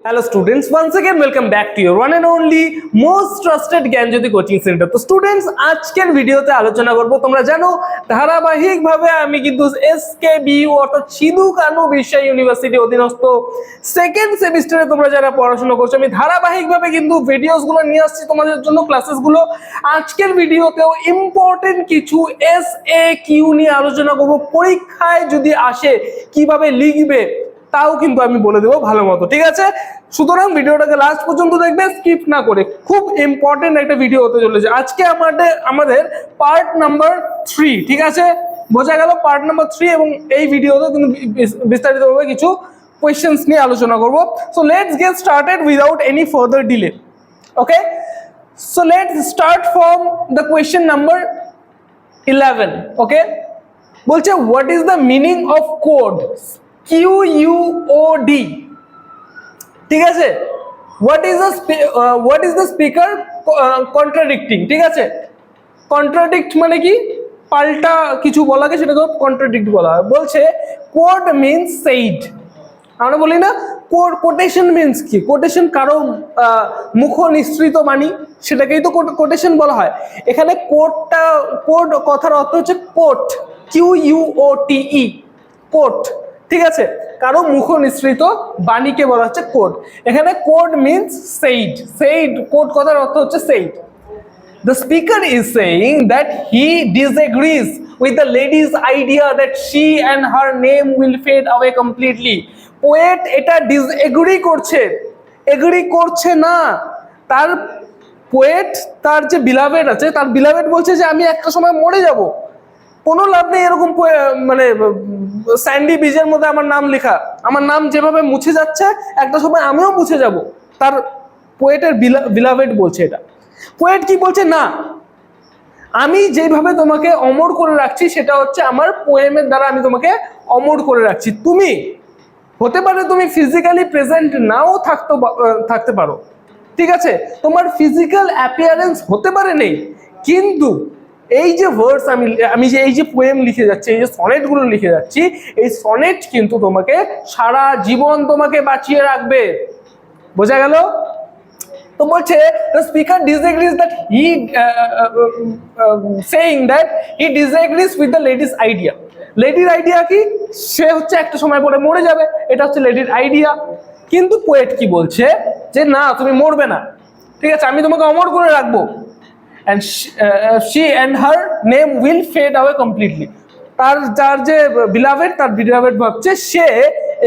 Hello students, once again welcome back to your one and only most trusted Gyanjyoti coaching centre. তো students আজকের ভিডিওতে আলোচনা করব, তোমরা জানো ধারাবাহিকভাবে আমি কিন্তু এসকেবিইউ অর্থাৎ সিধু কানু বিশ্ব ইউনিভার্সিটি অধীনস্থ সেকেন্ড সেমিস্টারে তোমরা যারা পড়াশোনা করছো আমি ধারাবাহিকভাবে কিন্তু ভিডিওসগুলো নিয়ে আসছি তোমাদের জন্য, ক্লাসেসগুলো। আজকের ভিডিওতেও ইম্পর্টেন্ট কিছু এসএকিউ নিয়ে আলোচনা করব, পরীক্ষায় যদি আসে কিভাবে লিখবে তাও কিন্তু আমি বলে দেবো ভালো মতো, ঠিক আছে? সুতরাং ভিডিওটাকে লাস্ট পর্যন্ত দেখবে, স্কিপ না করে। খুব ইম্পর্টেন্ট একটা ভিডিও হতে চলেছে আজকে আমাদের পার্ট নাম্বার 3, ঠিক আছে? বোঝা গেল পার্ট নাম্বার 3। এবং এই ভিডিওতে কিন্তু বিস্তারিতভাবে কিছু কোয়েশ্চেন্স নিয়ে আলোচনা করব। So let's get started without any further delay. Okay, so let's start from the question number 11। ওকে, বলছে what is the meaning of code? QUOD, ঠিক আছে? What is the speaker contradicting, ঠিক আছে? কন্ট্রাডিক্ট মানে কি? পাল্টা কিছু বলাকে সেটাকে কন্ট্রাডিক্ট বলা হয়। বলছে কোড মিনস সেইড। আমরা বলি না কোটেশন মিনস কি? কোটেশন কারো মুখ নিঃসৃত বাণী, সেটাকেই তো কোটেশন বলা হয়। এখানে কোড কথার অর্থ হচ্ছে কোট, QUOTE, কোট, ঠিক আছে? কারো মুখ নিঃসৃত বাণীকে বলা হচ্ছে কোড। এখানে কোড মিনস সেইড, কোড কথার অর্থ হচ্ছে said. The speaker is saying that he disagrees with the lady's idea that she and her name will fade away completely. Poet এটা disagree করছে, এগ্রি করছে না। তার পোয়েট তার যে বিলাভেড আছে, তার বিলাভেড বলছে যে আমি একটা সময় মরে যাব, কোনো লাভ নেই এরকম মানে স্যান্ডি বিচের মধ্যে আমার নাম লেখা, আমার নাম যেভাবে মুছে যাচ্ছে একটা সময় আমিও মুছে যাব। তার পোয়েটের বিলাভেড বলছে এটা। পোয়েট কি বলছে? না, আমি যেভাবে তোমাকে অমর করে রাখছি সেটা হচ্ছে আমার পোয়েমের দ্বারা আমি তোমাকে অমর করে রাখছি। তুমি হতে পারে তুমি ফিজিক্যালি প্রেজেন্ট নাও থাকতে পারো, ঠিক আছে? তোমার ফিজিক্যাল অ্যাপিয়ারেন্স হতে পারে নেই, কিন্তু এই যে ভার্স আমি যে এই যে পোয়েম লিখে যাচ্ছি, এই যে সনেটগুলো লিখে যাচ্ছি, এই সনেট কিন্তু তোমাকে সারা জীবন তোমাকে বাঁচিয়ে রাখবে। বোঝা গেল? তো বলছে the speaker disagrees that he saying that he disagrees with the lady's idea. লেডির আইডিয়া কি? সে হচ্ছে একটা সময় পরে মরে যাবে, এটা হচ্ছে লেডির আইডিয়া। কিন্তু পোয়েট কি বলছে যে না, তুমি মরবে না, ঠিক আছে? আমি তোমাকে অমর করে রাখবো। and she and her name will fade away completely. তার যে বিলাভেড, তার বিলাভেড ভাবছে সে,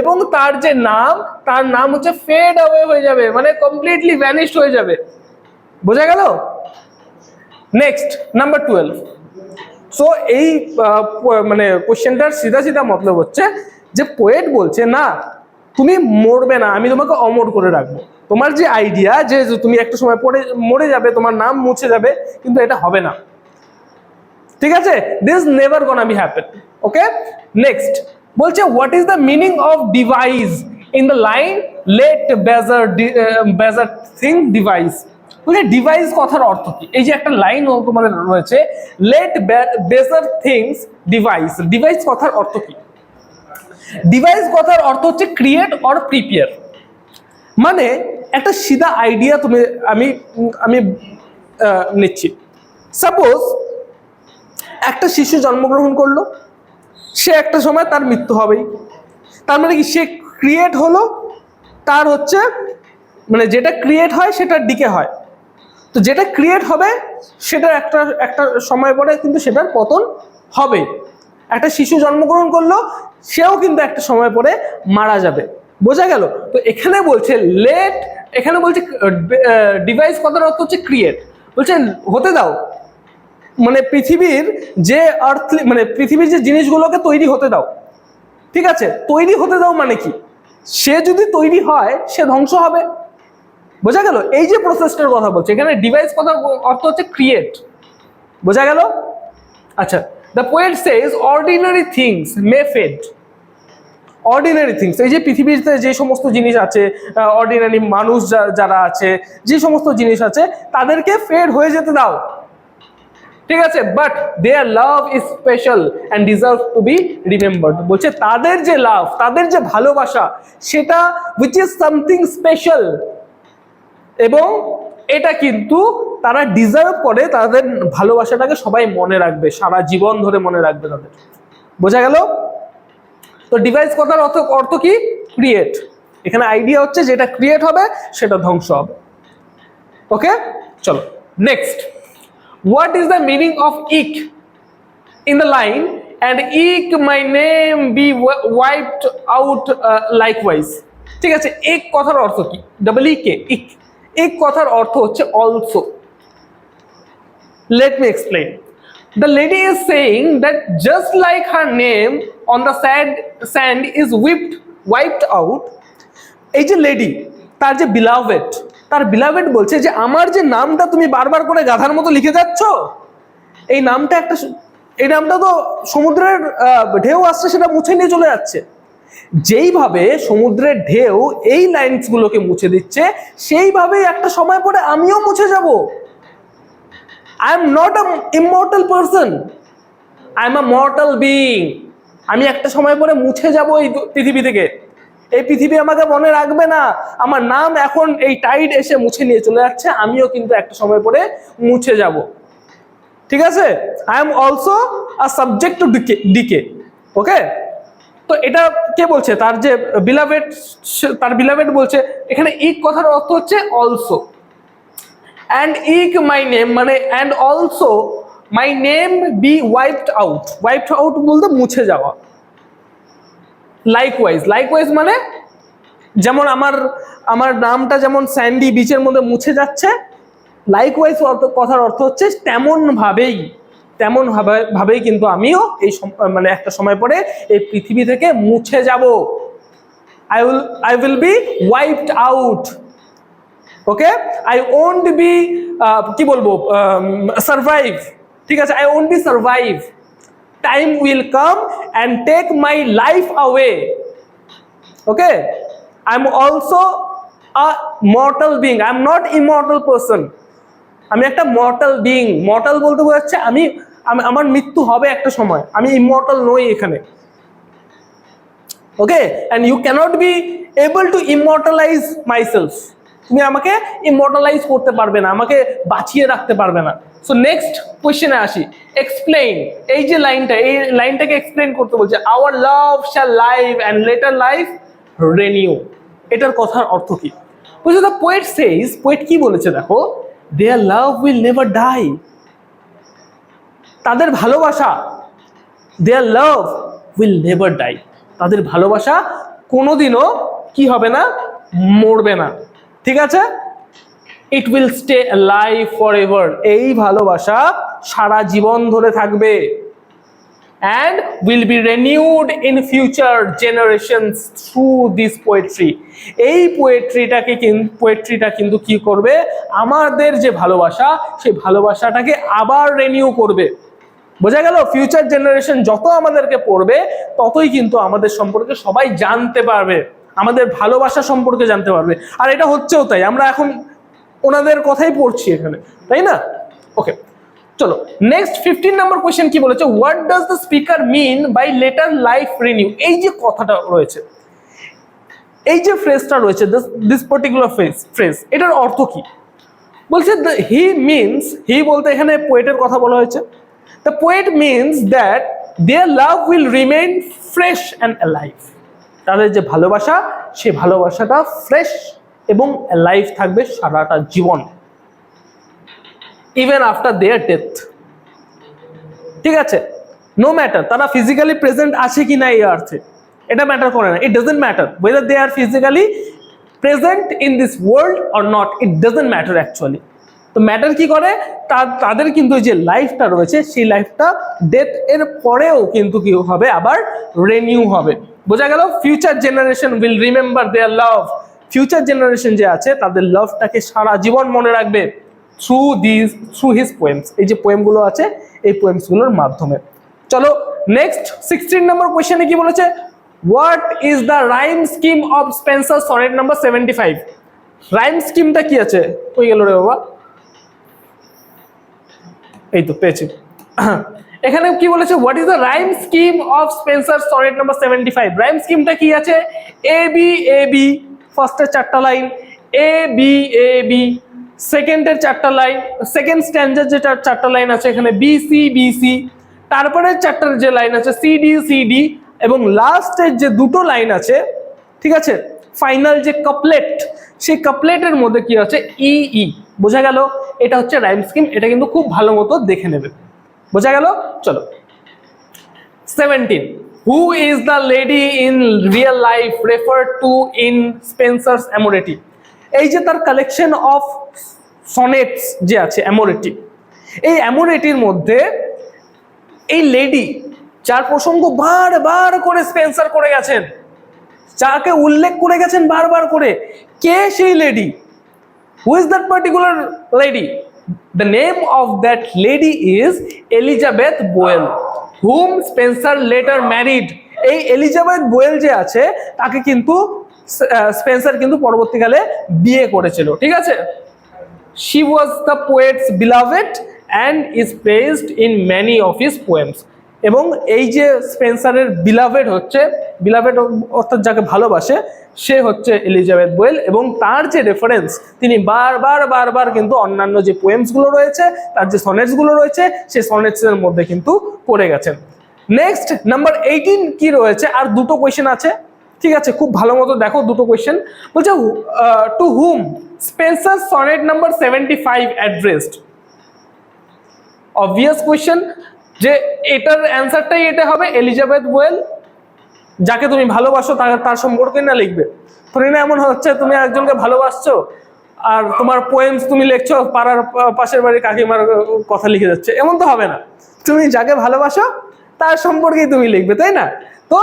এবং তার যে নাম, তার নাম হচ্ছে ফেড অ্যাওয়ে হয়ে যাবে, মানে কমপ্লিটলি ভ্যানিশড হয়ে যাবে। বোঝা গেল? Next number 12। সো এই মানে কোশ্চেনটার সিধা মতলব হচ্ছে যে পোয়েট বলছে না, তুমি মরবে না, আমি তোমাকে অমর করে রাখবো। তোমার যে আইডিয়া যে তুমি একটা সময় পরে মরে যাবে, তোমার নাম মুছে যাবে, কিন্তু এটা হবে না, ঠিক আছে? This never gonna be happen. Okay, next বলছে what is the meaning of device in the line let baser thing device? বলছে ডিভাইস কথার অর্থ কি? এই যে একটা লাইন তোমাদের রয়েছে, লেট বেজার থিংস ডিভাইস, ডিভাইস কথার অর্থ কি? ডিভাইস কথার অর্থ হচ্ছে ক্রিয়েট অর প্রিপেয়ার। মানে একটা সিধা আইডিয়া আমি নিচ্ছি। সাপোজ একটা শিশু জন্মগ্রহণ করলো, সে একটা সময় তার মৃত্যু হবেই। তার মানে কি? সে ক্রিয়েট হলো, তার হচ্ছে মানে যেটা ক্রিয়েট হয় সেটার দিকে হয়। তো যেটা ক্রিয়েট হবে সেটার একটা সময় পরে কিন্তু সেটার পতন হবে। একটা শিশু জন্মগ্রহণ করলো, সেও কিন্তু একটা সময় পরে মারা যাবে। বোঝা গেল? তো এখানে বলছে এখানে বলছে ডিভাইস কথার অর্থ হচ্ছে ক্রিয়েট। বলছে হতে দাও, মানে পৃথিবীর যে মানে পৃথিবীর যে জিনিসগুলোকে তৈরি হতে দাও, ঠিক আছে? তৈরি হতে দাও মানে কি? সে যদি তৈরি হয় সে ধ্বংস হবে। বোঝা গেল? এই যে প্রসেসটার কথা বলছে এখানে ডিভাইস কথার অর্থ হচ্ছে ক্রিয়েট। বোঝা গেল? আচ্ছা, the poet says ordinary things may fade. Ordinary things, এই যে পৃথিবীতে যে সমস্ত জিনিস আছে, অর্ডিনারি মানুষ যারা আছে, যে সমস্ত জিনিস আছে, তাদেরকে ফেড হয়ে যেতে দাও। ঠিক আছে, but their love is special and deserve to be remembered. বলছে তাদের যে লাভ, তাদের যে ভালোবাসা, সেটা উইচ ইজ সামথিং স্পেশাল, এবং এটা কিন্তু তারা ডিজার্ভ করে, তাদের ভালোবাসাটাকে সবাই মনে রাখবে, সারা জীবন ধরে মনে রাখবে তাদের। বোঝা গেল? তো ডিভাইস কথার অর্থ কি? ক্রিয়েট। এখানে আইডিয়া হচ্ছে যেটা ক্রিয়েট হবে সেটা ধ্বংস হবে। ওকে, চলো next. What is the meaning of ইক ইন দ্য লাইন অ্যান্ড ইক my name be wiped out likewise? ঠিক আছে, ইক কথার অর্থ কি? ডাবল ই কে, ইক। ইক কথার অর্থ হচ্ছে also. Let me explain. The lady is saying that just like her name on the sand is wiped out, এই যে লেডি, তার যে beloved, তার beloved বলছে যে আমার যে নামটা তুমি বারবার করে গাধার মতো লিখে যাচ্ছ, এই নামটা তো সমুদ্রের ঢেউ আসছে সেটা মুছে নিয়ে চলে যাচ্ছে। যেইভাবে সমুদ্রের ঢেউ এই লাইনস গুলোকে মুছে দিচ্ছে, সেইভাবেই একটা সময় পরে আমিও মুছে যাব। I am not an immortal person. I am a mortal being. আমি একটা সময় পরে মুছে যাব এই পৃথিবী থেকে। এই পৃথিবী আমাকে মনে রাখবে না। আমার নাম এখন এই টাইড এসে মুছে নিয়ে চলে যাচ্ছে, আমিও কিন্তু একটা সময় পরে মুছে যাব। ঠিক আছে? I am also a subject to decay. ওকে? তো এটা কে বলছে? তার যে beloved, তার beloved বলছে। এখানে ইক কথার অর্থ হচ্ছে also. And ik my name মানে and also my name be wiped out. Wiped out বলতে মুছে যাওয়া। Likewise মানে যেমন আমার নামটা যেমন স্যান্ডি বিচের মধ্যে মুছে যাচ্ছে, লাইকওয়াইজ কথার অর্থ হচ্ছে তেমন ভাবেই কিন্তু আমিও এই মানে একটা সময় পরে এই পৃথিবী থেকে মুছে যাব। I will be wiped out. Okay, I won't be কি বলবো, সার্ভাইভ। ঠিক আছে, I won't be survive. Time will come and take my life away. Okay, I am also a mortal being, I am not immortal person. আমি একটা mortal being. Mortal বলতে বোঝাচ্ছে আমার মৃত্যু হবে একটা সময়, আমি ইমর্টাল নই এখানে। Okay, and you cannot be able to immortalize myself. তুমি আমাকে ইমর্টালাইজ করতে পারবে না, আমাকে বাঁচিয়ে রাখতে পারবে না। সো নেক্সট কোয়েশ্চেনে আসি। এক্সপ্লেইন, এই যে লাইনটাকে এক্সপ্লেইন করতে বলছে। Our love shall live and letter life renew. এটার কথার অর্থ কি? বলছে দ্য পোয়েট সেজ, পোয়েট কি বলেছে দেখো, দেয়ার লাভ উইল নেভার ডাই। তাদের ভালোবাসা, দেয়ার লাভ উইল নেভার ডাই, তাদের ভালোবাসা কোনোদিনও কি হবে না? মরবে না। ঠিক আছে? It will stay alive forever. এই ভালোবাসা সারা জীবন ধরে থাকবে। And will be renewed in future generations through this poetry. এই পোয়েট্রিটা কিন্তু কি করবে? আমাদের যে ভালোবাসা, সেই ভালোবাসাটাকে আবার রিনিউ করবে। বোঝা গেল? ফিউচার জেনারেশন যত আমাদেরকে পড়বে, ততই কিন্তু আমাদের সম্পর্কে সবাই জানতে পারবে, আমাদের ভালোবাসা সম্পর্কে জানতে পারবে। আর এটা হচ্ছেও তাই, আমরা এখন ওনাদের কথাই পড়ছি এখানে, তাই না? ওকে, চলো নেক্সট 15 নম্বর কোয়েশ্চেন কি বলেছে। What does the speaker mean by later life renew? এই যে কথাটা রয়েছে, এই যে ফ্রেজটা রয়েছে, দিস পার্টিকুলার ফ্রেজ, এটার অর্থ কি? বলছে হি মিনস, হি বলতে এখানে পোয়েটের কথা বলা হয়েছে। The poet means that their love will remain fresh and alive. তাদের যে ভালোবাসা, সেই ভালোবাসাটা ফ্রেশ এবং অ্যালাইভ থাকবে সারাটা জীবন, ইভেন আফটার দেয়ার ডেথ। ঠিক আছে? নো ম্যাটার তারা ফিজিক্যালি প্রেজেন্ট আছে কি না এই আর্থে, এটা ম্যাটার করে না। It doesn't matter whether they are physically present in this world or not, it doesn't matter actually. তো ম্যাটার কি করে? তাদের কিন্তু যে লাইফটা রয়েছে, সেই লাইফটা ডেথ এর পরেও কিন্তু কি হবে? আবার রিনিউ হবে। বোঝা গেল? Future generation will remember their love. Future generation যে আছে, তাদের লাভটাকে সারা জীবন মনে রাখবে থ্রু হিজ পোয়েমস। এই যে পোয়েমগুলো আছে, এই পোয়েমসগুলোর মাধ্যমে। চলো নেক্সট 16 নম্বর কোয়েশ্চেনে কি বলেছে। What is the rhyme scheme of Spenser sonnet number 75? Rhyme স্কিমটা কি আছে? কই গেল রে বাবা? এই তো পেয়েছি। এখানে কি বলেছে, what is the rhyme scheme of Spenser sonnet number 75? Rhyme স্কিমটা কি আছে, এ বি এ বি, ফার্স্টের 4টা line, A B A B, সেকেন্ডের 4টা লাইন, সেকেন্ড স্ট্যান্ডার যেটা 4টা লাইন আছে এখানে বি সি বি সি, তারপরে 4টার যে লাইন আছে সি ডি সি ডি, এবং লাস্টের যে 2টো লাইন আছে, ঠিক আছে, ফাইনাল যে কাপলেট, সেই কাপলেটের মধ্যে কি আছে, ই ই। বোঝা গেল? এটা হচ্ছে রাইম স্কিম, এটা কিন্তু খুব ভালো মতো দেখে নেবে। বোঝা গেল? চলো 17, who is the lady in real life referred to in Spenser's Amoretti? এই যে তার কালেকশন অফ সনেটস যে আছে অ্যামোরেটি, এই অ্যামোরেটির মধ্যে এই লেডি যার প্রসঙ্গ বারবার করে স্পেন্সার করে গেছেন, যাকে উল্লেখ করে গেছেন বারবার করে, কে সেই lady? Who is that particular lady? The name of that lady is Elizabeth Boyle, hmm Spencer letter married. এই এলিজাবেথ বোয়েল যে আছে তাকে কিন্তু স্পেন্সার কিন্তু পরবর্তীকালে বিয়ে করেছিল, ঠিক আছে। She was the poet's beloved and is praised in many of his poems. এবং এই যে স্পেন্সারের বিলাভেড হচ্ছে, বিলাভেড অর্থাৎ যাকে ভালোবাসে, সে হচ্ছে এলিজাবেথ বোয়েল, এবং তার যে রেফারেন্স তিনি বারবার বারবার কিন্তু অন্যান্য যে পোয়েমসগুলো রয়েছে, তার যে সনেটসগুলো রয়েছে, সেই সনেটসের মধ্যে কিন্তু করে গেছেন। নেক্সট নাম্বার 18 কি রয়েছে, আর 2টো কোয়েশ্চেন আছে, ঠিক আছে, খুব ভালো মতো দেখো 2টো কোয়েশ্চেন। বলছে to whom Spenser sonnet number 75 addressed? Obvious question, যে এটার অ্যান্সারটাই এটা হবে, এলিজাবেথ বোয়েল, যাকে তুমি ভালোবাসো তার সম্পর্কে না লিখবে। ধরে না এমন হচ্ছে তুমি একজনকে ভালোবাসছো আর তোমার পোয়েমস তুমি লিখছো, পাড়ার পাশের বাড়ির কাকিমার কথা লিখে যাচ্ছে, এমন তো হবে না। তুমি যাকে ভালোবাসো তার সম্পর্কেই তুমি লিখবে, তাই না? তো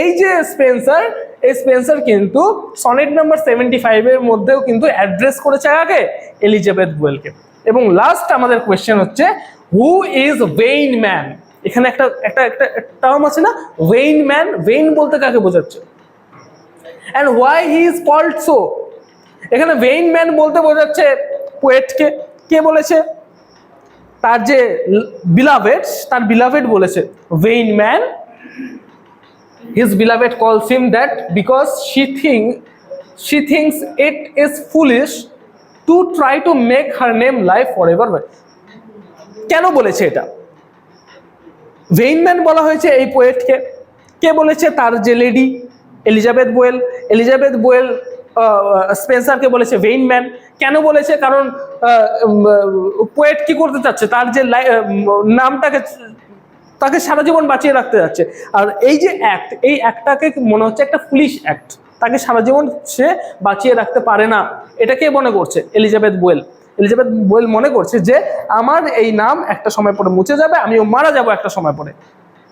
এই যে স্পেন্সার, এই স্পেন্সার কিন্তু সনেট নাম্বার 75 এর মধ্যেও কিন্তু অ্যাড্রেস করেছে কাকে, এলিজাবেথ বোয়েলকে। এবং লাস্ট আমাদের কোয়েশ্চেন হচ্ছে, হু ইজ ভেইন ম্যান? এখানে একটা একটা একটা টার্ম আছে না, ভেইন ম্যান, ভেইন বলতে কাকে বোঝাচ্ছে, and why he is called so? এখানে ভেইন ম্যান বলতে বোঝাচ্ছে পোয়েটকে। কে বলেছে? তার যে বিলাভেড, তার বিলাভেড বলেছে vein man, his beloved calls him that because she thinks it is foolish to try to make her name live forever. কেন বলেছে এটা? ভেইনম্যান বলা হয়েছে এই পোয়েটকে। কে বলেছে? তার যে lady Elizabeth Boyle. Elizabeth Boyle স্পেন্সারকে বলেছে ভেইনম্যান। কেন বলেছে? কারণ পোয়েট কি করতে চাচ্ছে, তার যে নামটাকে, তাকে সারা জীবন বাঁচিয়ে রাখতে যাচ্ছে। আর এই যে অ্যাক্ট, এই অ্যাক্টটাকে মনে হচ্ছে একটা ফুলিশ অ্যাক্ট, তাকে সারা জীবন সে বাঁচিয়ে রাখতে পারে না। এটা কে মনে করছে? Elizabeth Boyle. এলিজাবেথ বোয়েল মনে করছে যে আমার এই নাম একটা সময় পরে মুছে যাবে, আমিও মারা যাব একটা সময় পরে,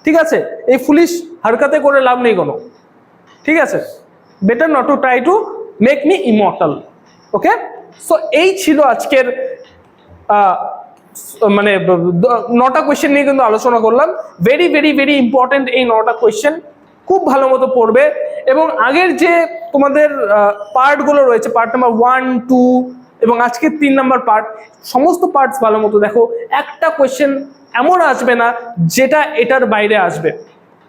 ঠিক আছে। এই ফুলিশ হারকাতে করে লাভ নেই কোনো, ঠিক আছে। Better not to try to make me immortal. Okay, so এই ছিল আজকের মানে 9টা কোয়েশ্চেন নিয়ে কিন্তু আলোচনা করলাম। ভেরি ভেরি ভেরি ইম্পর্টেন্ট এই 9টা কোয়েশ্চেন, খুব ভালো মতো পড়বে। এবং আগের যে তোমাদের পার্টগুলো রয়েছে, পার্ট নাম্বার 1, 2 এবং আজকের 3 নাম্বার পার্ট, সমস্ত পার্টস ভালো মতো দেখো। একটা কোয়েশ্চেন এমন আসবে না যেটা এটার বাইরে আসবে,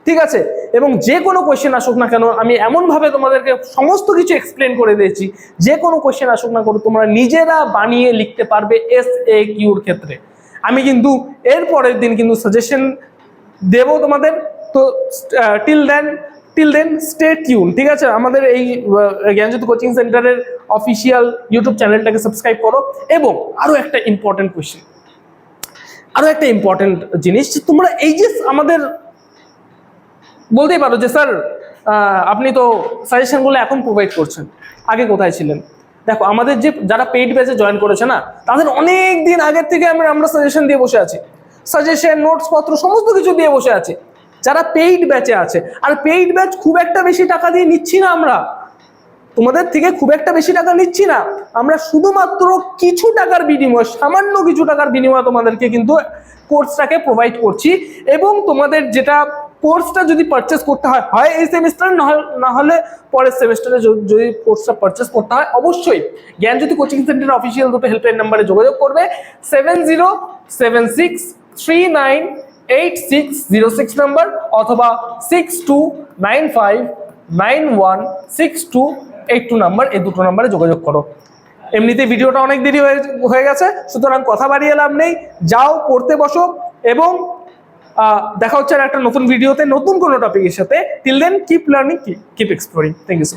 ঠিক আছে। এবং যে কোনো কোয়েশ্চেন আসুক না কেন, আমি এমনভাবে তোমাদেরকে সমস্ত কিছু এক্সপ্লেন করে দিয়েছি, যে কোনো কোয়েশ্চেন আসুক না কেন তোমরা নিজেরা বানিয়ে লিখতে পারবে SAQর ক্ষেত্রে। আমি কিন্তু এর পরের দিন কিন্তু সাজেশন দেবো তোমাদের। তো টিল দেন স্টে টিউন, ঠিক আছে। আমাদের এই জ্ঞানজ্যোতি কোচিং সেন্টারের অফিসিয়াল ইউটিউব চ্যানেলটাকে সাবস্ক্রাইব করো। এবং আরও একটা ইম্পর্টেন্ট কোয়েশ্চেন, আরও একটা ইম্পর্টেন্ট জিনিস, তোমরা এই যে আমাদের বলতেই পারো যে স্যার আপনি তো সাজেশনগুলো এখন প্রোভাইড করছেন, আগে কোথায় ছিলেন? দেখো, আমাদের যে যারা পেইড ব্যাচে জয়েন করেছে না, তাদের অনেক দিন আগের থেকে আমরা সাজেশন দিয়ে বসে আছি, সাজেশন নোটস পত্র সমস্ত কিছু দিয়ে বসে আছে যারা পেইড ব্যাচে আছে। আর পেইড ব্যাচ খুব একটা বেশি টাকা দিয়ে নিচ্ছি না, আমরা তোমাদের থেকে খুব একটা বেশি টাকা নিচ্ছি না, আমরা শুধুমাত্র কিছু টাকার বিনিময়ে, সামান্য কিছু টাকার বিনিময়ে তোমাদেরকে কিন্তু কোর্সটাকে প্রোভাইড করছি। এবং তোমাদের যেটা কোর্সটা যদি পারচেস করতে হয় এই সেমিস্টারে, না হলে পরের সেমিস্টারে যদি কোর্সটা পারচেস করতে হয়, অবশ্যই জ্ঞানজ্যোতি কোচিং সেন্টারের অফিসিয়াল দুটো হেল্পলাইন নাম্বারে যোগাযোগ করবে, 7076 398606 নাম্বার অথবা 6295916282 নাম্বার, এই দুটো নাম্বারে যোগাযোগ করো। এমনিতে ভিডিওটা অনেক দেরি হয়ে গেছে, সুতরাং কথা বাড়িয়ে লাভ নেই, যাও পড়তে বসো এবং দেখা হচ্ছে আর একটা নতুন ভিডিওতে নতুন কোনো টপিকের সাথে। Till then keep learning, keep exploring. Thank you so much.